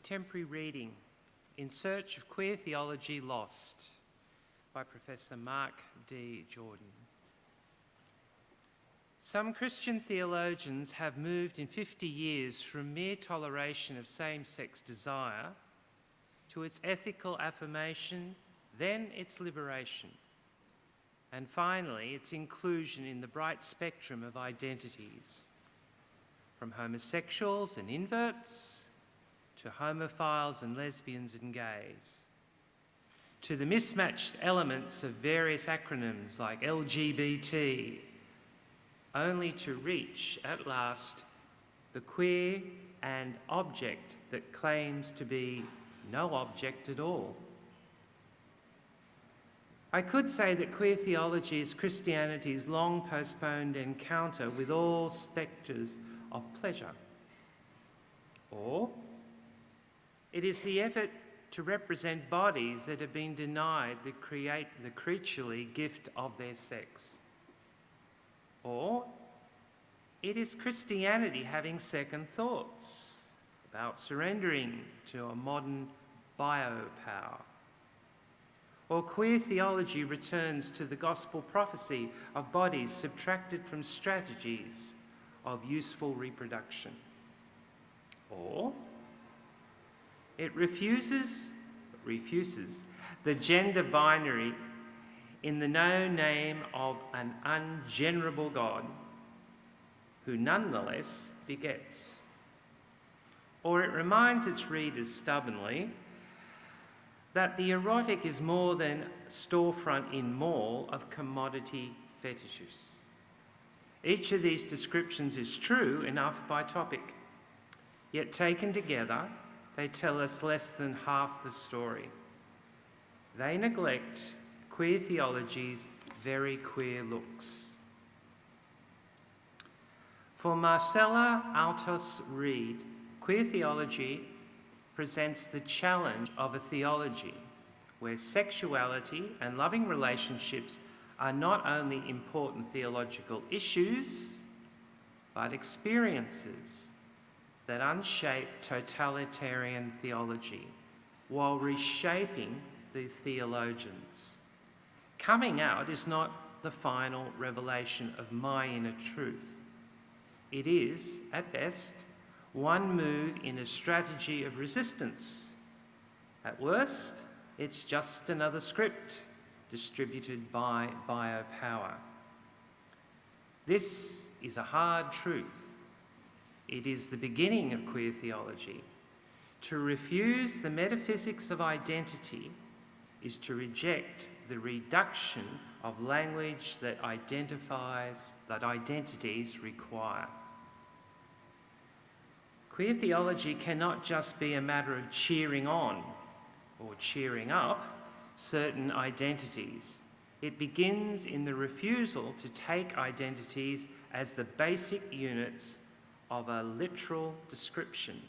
Contemporary reading, In Search of Queer Theology Lost, by Professor Mark D. Jordan. Some Christian theologians have moved in 50 years from mere toleration of same-sex desire to its ethical affirmation, then its liberation, and finally its inclusion in the bright spectrum of identities, from homosexuals and inverts to homophiles and lesbians and gays, to the mismatched elements of various acronyms like LGBT, only to reach at last the queer and object that claims to be no object at all. I could say that queer theology is Christianity's long postponed encounter with all spectres of pleasure. Or it is the effort to represent bodies that have been denied the creaturely gift of their sex. Or it is Christianity having second thoughts about surrendering to a modern biopower. Or queer theology returns to the gospel prophecy of bodies subtracted from strategies of useful reproduction. Or it refuses the gender binary in the known name of an ungenerable God who nonetheless begets. Or it reminds its readers stubbornly that the erotic is more than storefront in mall of commodity fetishes. Each of these descriptions is true enough by topic, yet taken together, they tell us less than half the story. They neglect queer theology's very queer looks. For Marcella Altos Reed, queer theology presents the challenge of a theology where sexuality and loving relationships are not only important theological issues, but experiences that unshape totalitarian theology while reshaping the theologians. Coming out is not the final revelation of my inner truth. It is, at best, one move in a strategy of resistance. At worst, it's just another script distributed by biopower. This is a hard truth. It is the beginning of queer theology. To refuse the metaphysics of identity is to reject the reduction of language that identities require. Queer theology cannot just be a matter of cheering on or cheering up certain identities. It begins in the refusal to take identities as the basic units of a literal description.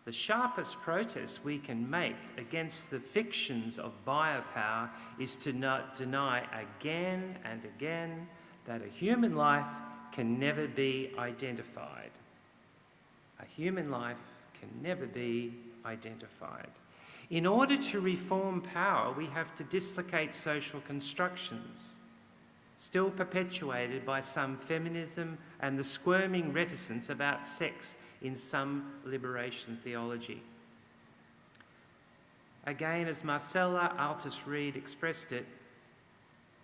The sharpest protest we can make against the fictions of biopower is to not deny again and again that a human life can never be identified. A human life can never be identified. In order to reform power, we have to dislocate social constructions, still perpetuated by some feminism and the squirming reticence about sex in some liberation theology. Again, as Marcella Altos Reed expressed it,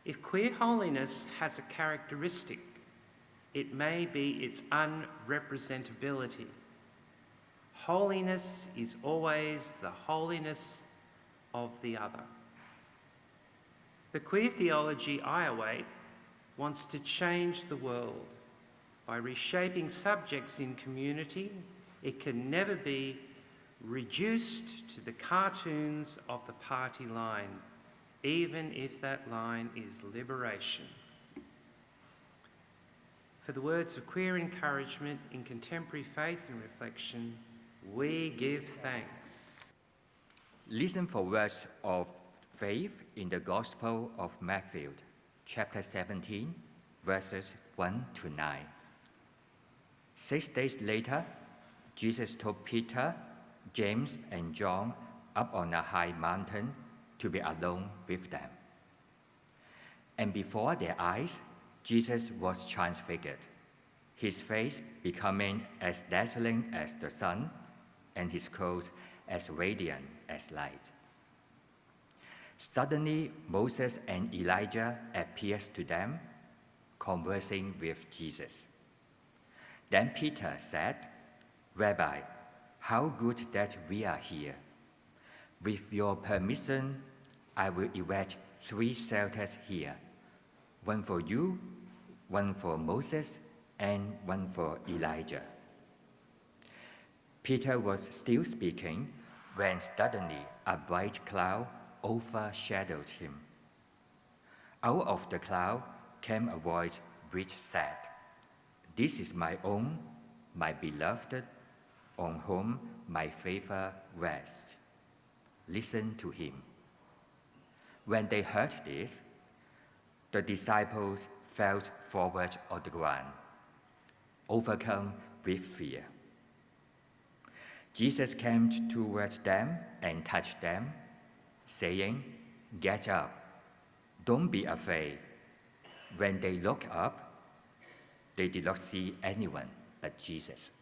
if queer holiness has a characteristic, it may be its unrepresentability. Holiness is always the holiness of the other. The queer theology I await wants to change the world. By reshaping subjects in community, it can never be reduced to the cartoons of the party line, even if that line is liberation. For the words of queer encouragement in contemporary faith and reflection, we give thanks. Listen for words of faith in the Gospel of Matthew, chapter 17, verses 1 to 9. 6 days later, Jesus told Peter, James and John up on a high mountain to be alone with them. And before their eyes, Jesus was transfigured, his face becoming as dazzling as the sun, and his clothes as radiant as light. Suddenly, Moses and Elijah appeared to them, conversing with Jesus. Then Peter said, "Rabbi, how good that we are here. With your permission, I will erect 3 shelters here, one for you, one for Moses, and one for Elijah." Peter was still speaking when suddenly a bright cloud overshadowed him. Out of the cloud came a voice which said, "This is my own, my beloved, on whom my favor rests. Listen to him." When they heard this, the disciples fell forward on the ground, overcome with fear. Jesus came towards them and touched them, saying, "Get up, don't be afraid." When they looked up, they did not see anyone but Jesus.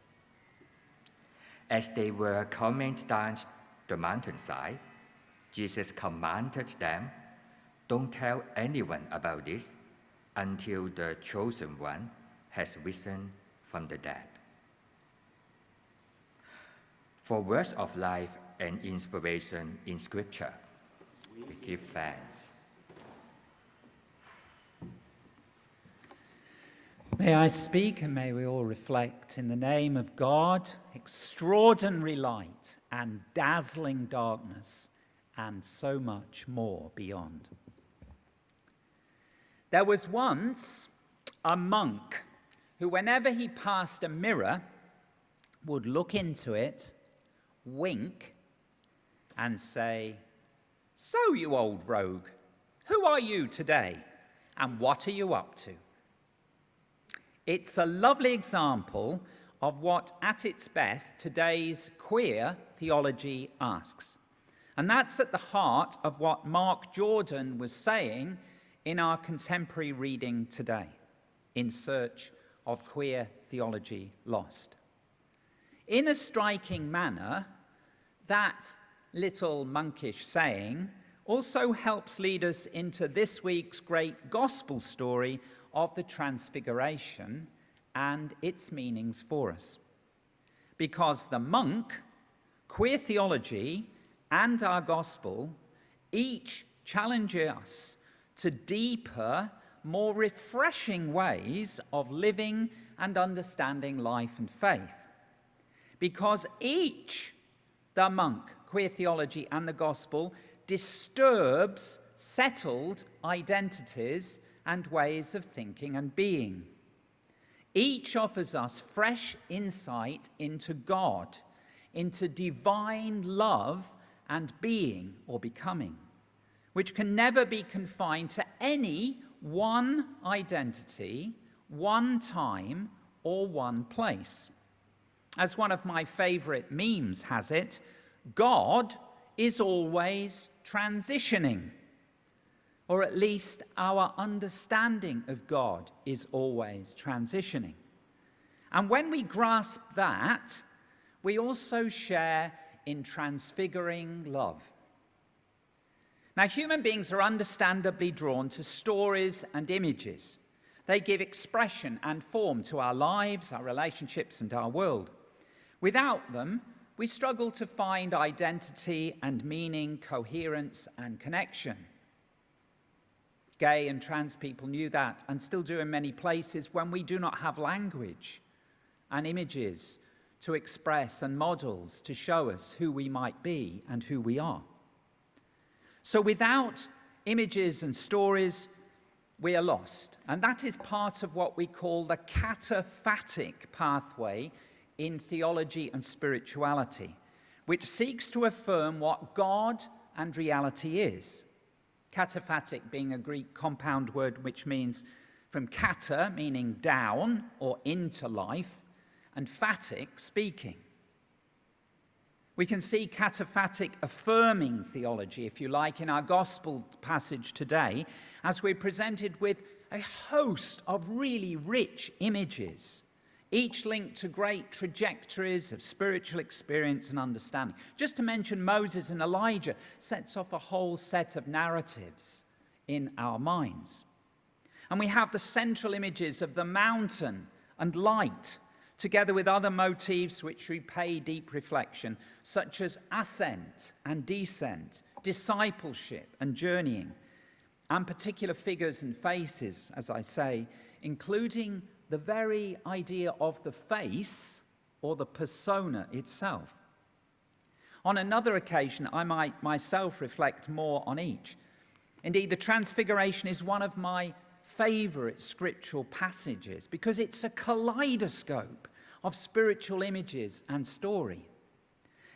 As they were coming down the mountainside, Jesus commanded them, "Don't tell anyone about this until the chosen one has risen from the dead." For words of life and inspiration in Scripture, we give thanks. May I speak and may we all reflect in the name of God, extraordinary light and dazzling darkness, and so much more beyond. There was once a monk who, whenever he passed a mirror, would look into it, wink, and say, "So, you old rogue, who are you today, and what are you up to?" It's a lovely example of what, at its best, today's queer theology asks. And that's at the heart of what Mark Jordan was saying in our contemporary reading today, In Search of Queer Theology Lost. In a striking manner, that little monkish saying also helps lead us into this week's great gospel story of the transfiguration and its meanings for us. Because the monk, queer theology, and our gospel each challenge us to deeper, more refreshing ways of living and understanding life and faith. Because each, the monk, queer theology, and the gospel, disturbs settled identities and ways of thinking and being. Each offers us fresh insight into God, into divine love and being or becoming, which can never be confined to any one identity, one time, or one place. As one of my favorite memes has it, God is always transitioning. Or at least our understanding of God is always transitioning. And when we grasp that, we also share in transfiguring love. Now, human beings are understandably drawn to stories and images. They give expression and form to our lives, our relationships, and our world. Without them, we struggle to find identity and meaning, coherence and connection. Gay and trans people knew that and still do in many places when we do not have language and images to express and models to show us who we might be and who we are. So without images and stories, we are lost. And that is part of what we call the cataphatic pathway in theology and spirituality, which seeks to affirm what God and reality is. Cataphatic being a Greek compound word which means from kata, meaning down or into life, and phatic, speaking. We can see cataphatic affirming theology, if you like, in our gospel passage today, as we're presented with a host of really rich images, each linked to great trajectories of spiritual experience and understanding. Just to mention Moses and Elijah sets off a whole set of narratives in our minds. And we have the central images of the mountain and light, together with other motifs which repay deep reflection, such as ascent and descent, discipleship and journeying, and particular figures and faces, as I say, including the very idea of the face or the persona itself. On another occasion, I might myself reflect more on each. Indeed, the Transfiguration is one of my favourite scriptural passages because it's a kaleidoscope of spiritual images and story.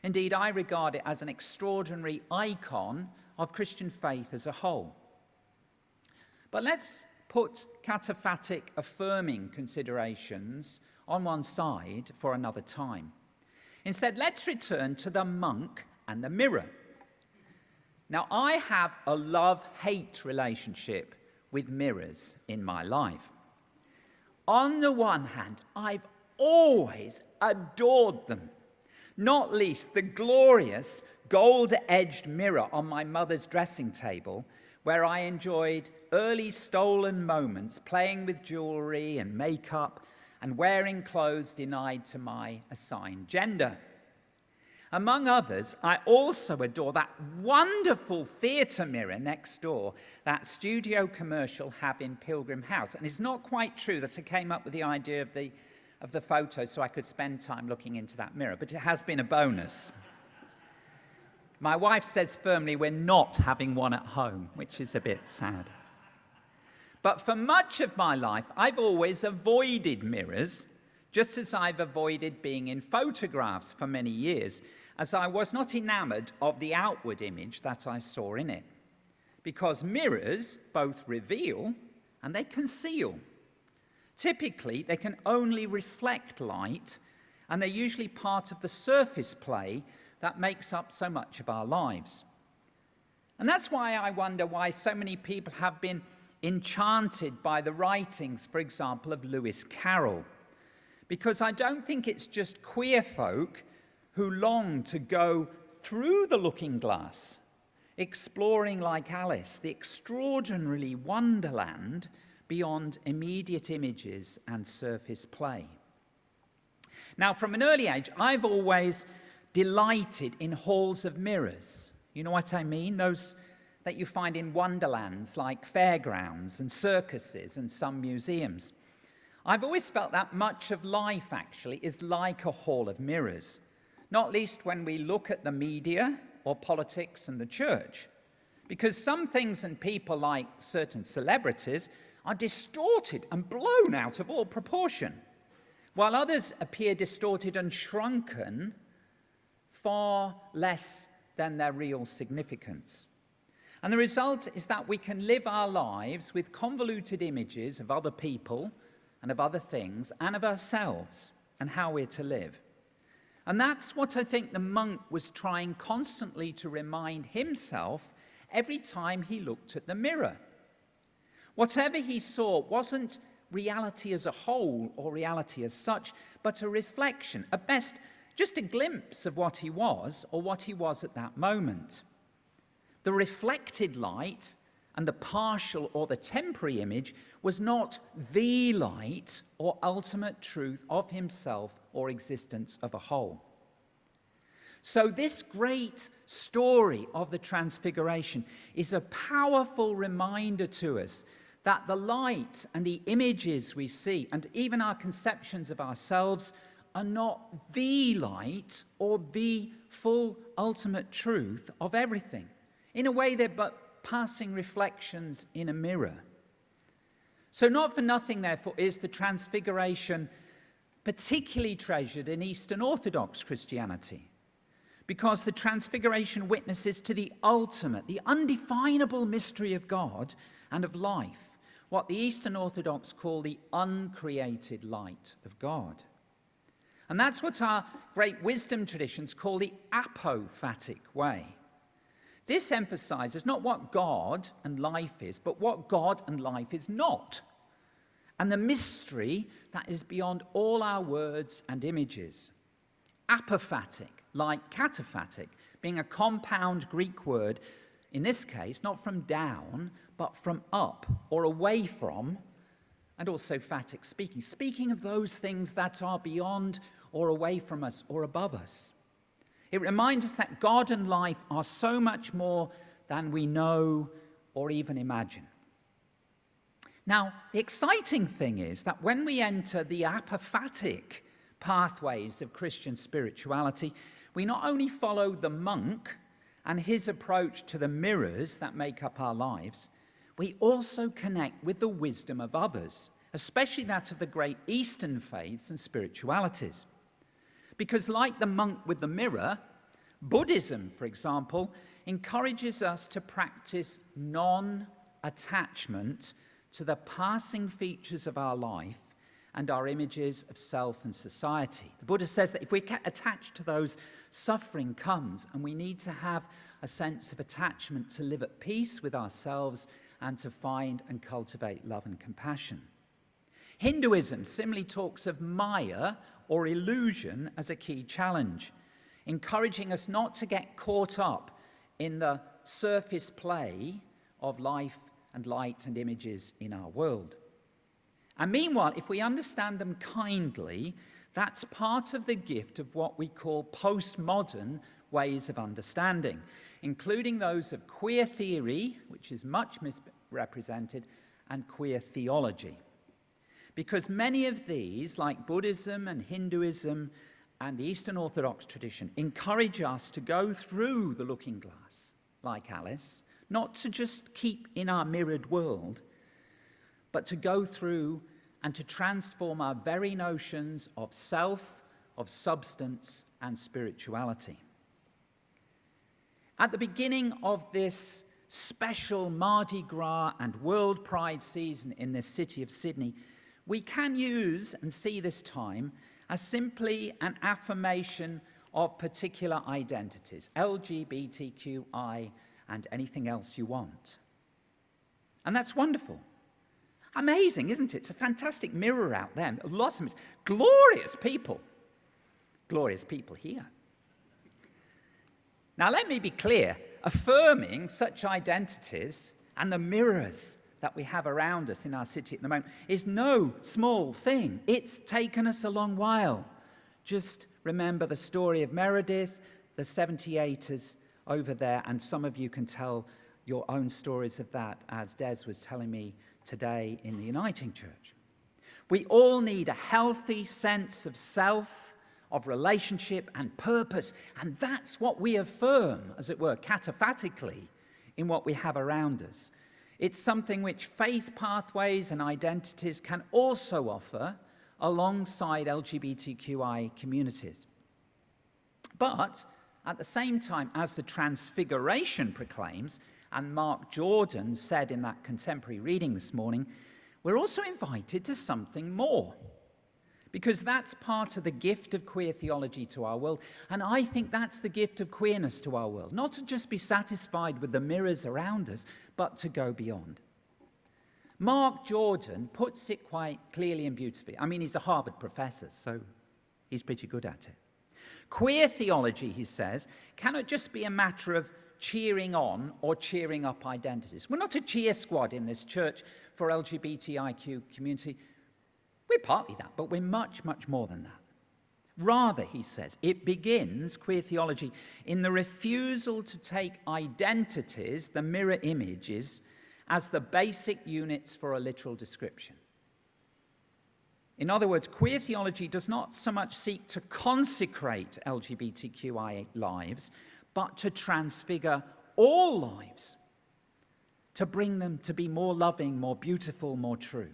Indeed, I regard it as an extraordinary icon of Christian faith as a whole. But let's put cataphatic affirming considerations on one side for another time. Instead, let's return to the monk and the mirror. Now, I have a love-hate relationship with mirrors in my life. On the one hand, I've always adored them, not least the glorious gold-edged mirror on my mother's dressing table, where I enjoyed early stolen moments playing with jewellery and makeup and wearing clothes denied to my assigned gender. Among others, I also adore that wonderful theatre mirror next door that Studio Commercial have in Pilgrim House. And it's not quite true that I came up with the idea of the photo so I could spend time looking into that mirror, but it has been a bonus. My wife says firmly we're not having one at home, which is a bit sad. But for much of my life, I've always avoided mirrors, just as I've avoided being in photographs for many years, as I was not enamoured of the outward image that I saw in it. Because mirrors both reveal and they conceal. Typically, they can only reflect light, and they're usually part of the surface play that makes up so much of our lives. And that's why I wonder why so many people have been enchanted by the writings, for example, of Lewis Carroll. Because I don't think it's just queer folk who long to go through the looking glass, exploring like Alice the extraordinarily wonderland beyond immediate images and surface play. Now, from an early age, I've always delighted in halls of mirrors. You know what I mean? Those that you find in wonderlands like fairgrounds and circuses and some museums. I've always felt that much of life actually is like a hall of mirrors, not least when we look at the media or politics and the church, because some things and people, like certain celebrities, are distorted and blown out of all proportion, while others appear distorted and shrunken far less than their real significance. And the result is that we can live our lives with convoluted images of other people and of other things and of ourselves and how we're to live. And that's what I think the monk was trying constantly to remind himself every time he looked at the mirror. Whatever he saw wasn't reality as a whole or reality as such, but a reflection, at best, just a glimpse of what he was or what he was at that moment. The reflected light and the partial or the temporary image was not the light or ultimate truth of himself or existence of a whole. So this great story of the Transfiguration is a powerful reminder to us that the light and the images we see, and even our conceptions of ourselves, are not the light or the full ultimate truth of everything. In a way, they're but passing reflections in a mirror. So not for nothing, therefore, is the Transfiguration particularly treasured in Eastern Orthodox Christianity, because the Transfiguration witnesses to the ultimate, the undefinable mystery of God and of life, what the Eastern Orthodox call the uncreated light of God. And that's what our great wisdom traditions call the apophatic way. This emphasizes not what God and life is, but what God and life is not, and the mystery that is beyond all our words and images. Apophatic, like cataphatic, being a compound Greek word, in this case, not from down, but from up or away from, and also phatic, speaking of those things that are beyond or away from us or above us. It reminds us that God and life are so much more than we know or even imagine. Now, the exciting thing is that when we enter the apophatic pathways of Christian spirituality, we not only follow the monk and his approach to the mirrors that make up our lives, we also connect with the wisdom of others, especially that of the great Eastern faiths and spiritualities. Because like the monk with the mirror, Buddhism, for example, encourages us to practice non-attachment to the passing features of our life and our images of self and society. The Buddha says that if we get attached to those, suffering comes, and we need to have a sense of attachment to live at peace with ourselves and to find and cultivate love and compassion. Hinduism similarly talks of Maya, or illusion, as a key challenge, encouraging us not to get caught up in the surface play of life and light and images in our world. And meanwhile, if we understand them kindly, that's part of the gift of what we call postmodern ways of understanding, including those of queer theory, which is much misrepresented, and queer theology. Because many of these, like Buddhism and Hinduism and the Eastern Orthodox tradition, encourage us to go through the looking glass, like Alice, not to just keep in our mirrored world, but to go through and to transform our very notions of self, of substance, and spirituality. At the beginning of this special Mardi Gras and World Pride season in this city of Sydney, we can use and see this time as simply an affirmation of particular identities, LGBTQI and anything else you want. And that's wonderful. Amazing, isn't it? It's a fantastic mirror out there. Lots of glorious people here. Now, let me be clear. Affirming such identities and the mirrors that we have around us in our city at the moment is no small thing. It's taken us a long while. Just remember the story of Meredith, the 78ers over there, and some of you can tell your own stories of that, as Des was telling me today in the Uniting Church. We all need a healthy sense of self, of relationship and purpose, and that's what we affirm, as it were, cataphatically in what we have around us. It's something which faith pathways and identities can also offer alongside LGBTQI communities. But at the same time, as the Transfiguration proclaims, and Mark Jordan said in that contemporary reading this morning, we're also invited to something more. Because that's part of the gift of queer theology to our world. And I think that's the gift of queerness to our world. Not to just be satisfied with the mirrors around us, but to go beyond. Mark Jordan puts it quite clearly and beautifully. I mean, he's a Harvard professor, so he's pretty good at it. Queer theology, he says, cannot just be a matter of cheering on or cheering up identities. We're not a cheer squad in this church for LGBTIQ community. We're partly that, but we're much, much more than that. Rather, he says, it begins, queer theology, in the refusal to take identities, the mirror images, as the basic units for a literal description. In other words, queer theology does not so much seek to consecrate LGBTQI lives, but to transfigure all lives, to bring them to be more loving, more beautiful, more true.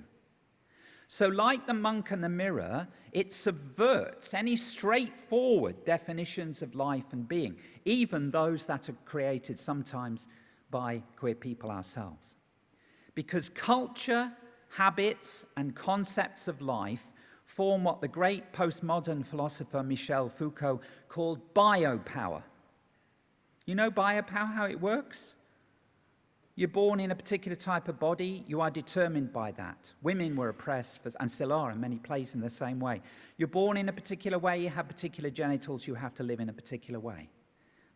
So like the monk and the mirror, it subverts any straightforward definitions of life and being, even those that are created sometimes by queer people ourselves. Because culture, habits, and concepts of life form what the great postmodern philosopher Michel Foucault called biopower. You know biopower, how it works? You're born in a particular type of body, you are determined by that. Women were oppressed, and still are in many places in the same way. You're born in a particular way, you have particular genitals, you have to live in a particular way.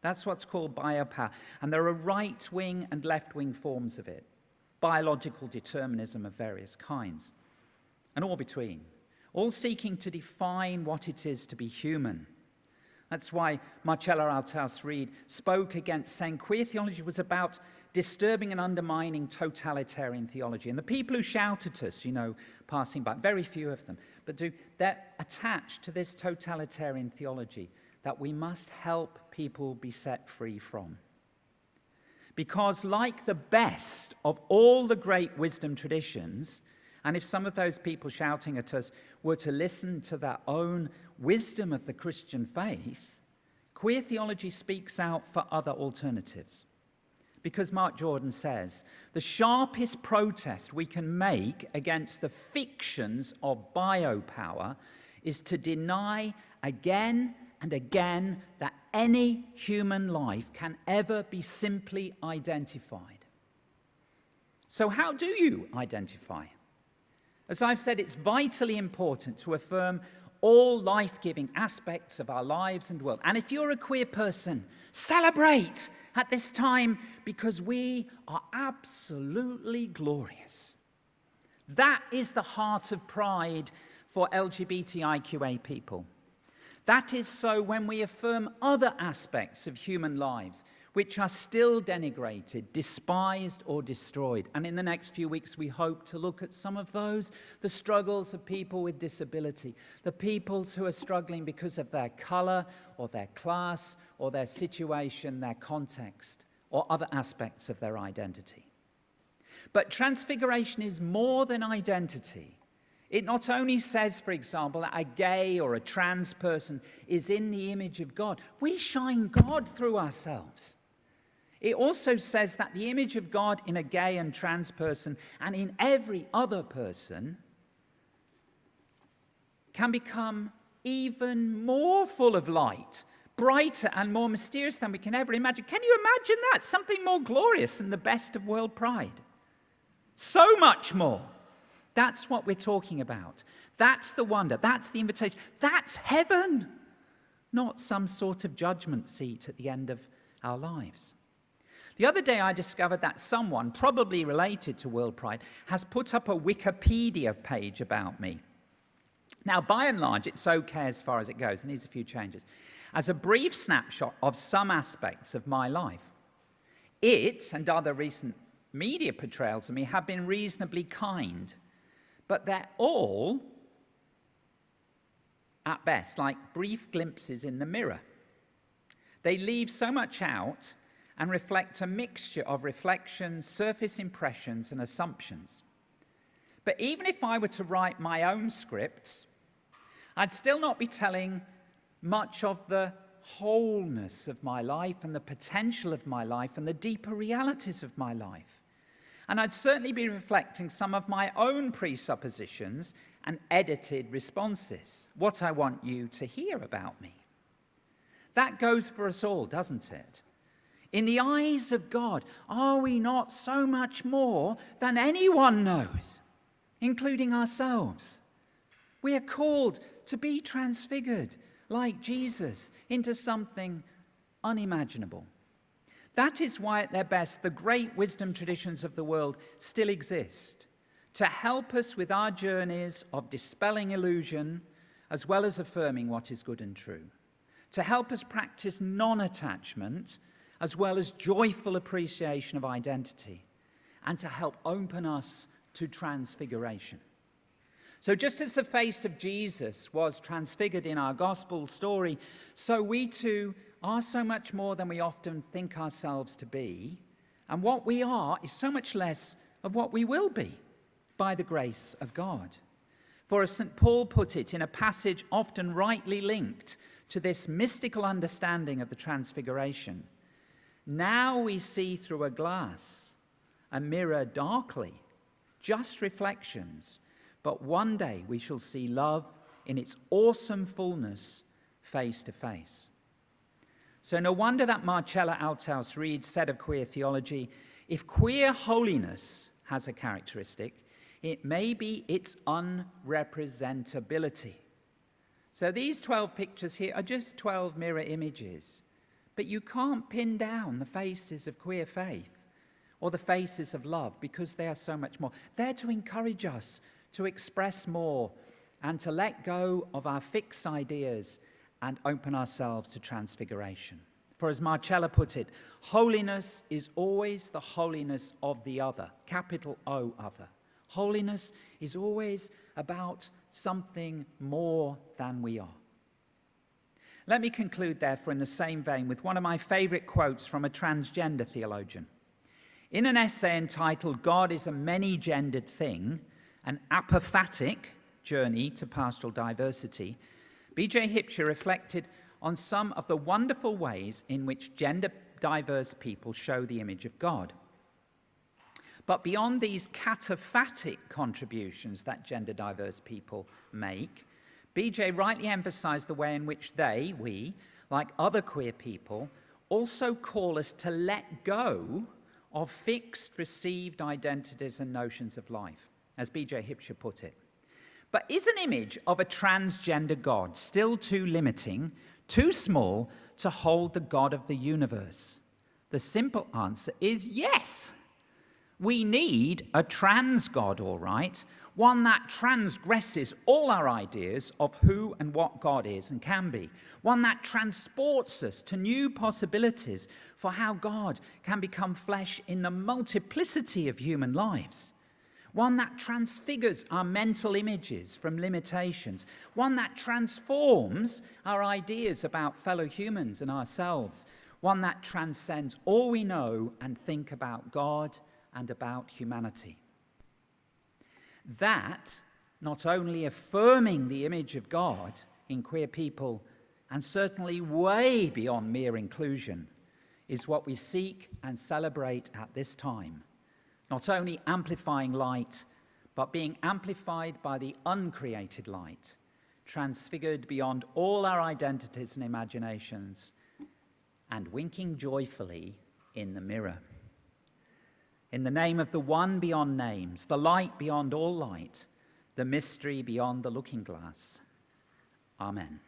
That's what's called biopower. And there are right-wing and left-wing forms of it. Biological determinism of various kinds. And all between. All seeking to define what it is to be human. That's why Marcella Althaus-Reid spoke against saying queer theology was about disturbing and undermining totalitarian theology. And the people who shout at us, passing by, very few of them, but they're attached to this totalitarian theology that we must help people be set free from. Because like the best of all the great wisdom traditions, and if some of those people shouting at us were to listen to their own wisdom of the Christian faith, queer theology speaks out for other alternatives. Because Mark Jordan says, the sharpest protest we can make against the fictions of biopower is to deny again and again that any human life can ever be simply identified. So how do you identify? As I've said, it's vitally important to affirm all life-giving aspects of our lives and world. And if you're a queer person, celebrate at this time because we are absolutely glorious. That is the heart of pride for LGBTIQA people. That is so when we affirm other aspects of human lives which are still denigrated, despised, or destroyed. And in the next few weeks, we hope to look at some of those, the struggles of people with disability, the peoples who are struggling because of their color, or their class, or their situation, their context, or other aspects of their identity. But transfiguration is more than identity. It not only says, for example, that a gay or a trans person is in the image of God. We shine God through ourselves. It also says that the image of God in a gay and trans person and in every other person can become even more full of light, brighter and more mysterious than we can ever imagine. Can you imagine that? Something more glorious than the best of world pride. So much more. That's what we're talking about. That's the wonder. That's the invitation. That's heaven, not some sort of judgment seat at the end of our lives. The other day I discovered that someone, probably related to World Pride, has put up a Wikipedia page about me. Now, by and large, it's okay as far as it goes. It needs a few changes. As a brief snapshot of some aspects of my life, it and other recent media portrayals of me have been reasonably kind, but they're all, at best, like brief glimpses in the mirror. They leave so much out and reflect a mixture of reflections, surface impressions, and assumptions. But even if I were to write my own scripts, I'd still not be telling much of the wholeness of my life and the potential of my life and the deeper realities of my life. And I'd certainly be reflecting some of my own presuppositions and edited responses, what I want you to hear about me. That goes for us all, doesn't it? In the eyes of God, are we not so much more than anyone knows, including ourselves? We are called to be transfigured, like Jesus, into something unimaginable. That is why, at their best, the great wisdom traditions of the world still exist, to help us with our journeys of dispelling illusion, as well as affirming what is good and true, to help us practice non-attachment, as well as joyful appreciation of identity, and to help open us to transfiguration. So just as the face of Jesus was transfigured in our gospel story, so we too are so much more than we often think ourselves to be, and what we are is so much less of what we will be by the grace of God. For as St. Paul put it in a passage often rightly linked to this mystical understanding of the transfiguration, now we see through a glass, a mirror darkly, just reflections, but one day we shall see love in its awesome fullness face to face. So no wonder that Marcella Althaus Reid said of queer theology, if queer holiness has a characteristic, it may be its unrepresentability. So these 12 pictures here are just 12 mirror images, but you can't pin down the faces of queer faith or the faces of love because they are so much more. They're to encourage us to express more and to let go of our fixed ideas and open ourselves to transfiguration. For as Marcella put it, holiness is always the holiness of the other, capital O, other. Holiness is always about something more than we are. Let me conclude, therefore, in the same vein with one of my favorite quotes from a transgender theologian. In an essay entitled God is a Many-Gendered Thing, an apophatic journey to pastoral diversity, B.J. Hipsher reflected on some of the wonderful ways in which gender-diverse people show the image of God. But beyond these cataphatic contributions that gender-diverse people make, B.J. rightly emphasized the way in which we, like other queer people, also call us to let go of fixed received identities and notions of life, as B.J. Hipsher put it. But is an image of a transgender God still too limiting, too small to hold the God of the universe? The simple answer is yes. We need a trans God, all right, one that transgresses all our ideas of who and what God is and can be, one that transports us to new possibilities for how God can become flesh in the multiplicity of human lives, one that transfigures our mental images from limitations, one that transforms our ideas about fellow humans and ourselves, one that transcends all we know and think about God and about humanity. That, not only affirming the image of God in queer people, and certainly way beyond mere inclusion, is what we seek and celebrate at this time. Not only amplifying light, but being amplified by the uncreated light, transfigured beyond all our identities and imaginations, and winking joyfully in the mirror. In the name of the one beyond names, the light beyond all light, the mystery beyond the looking glass. Amen.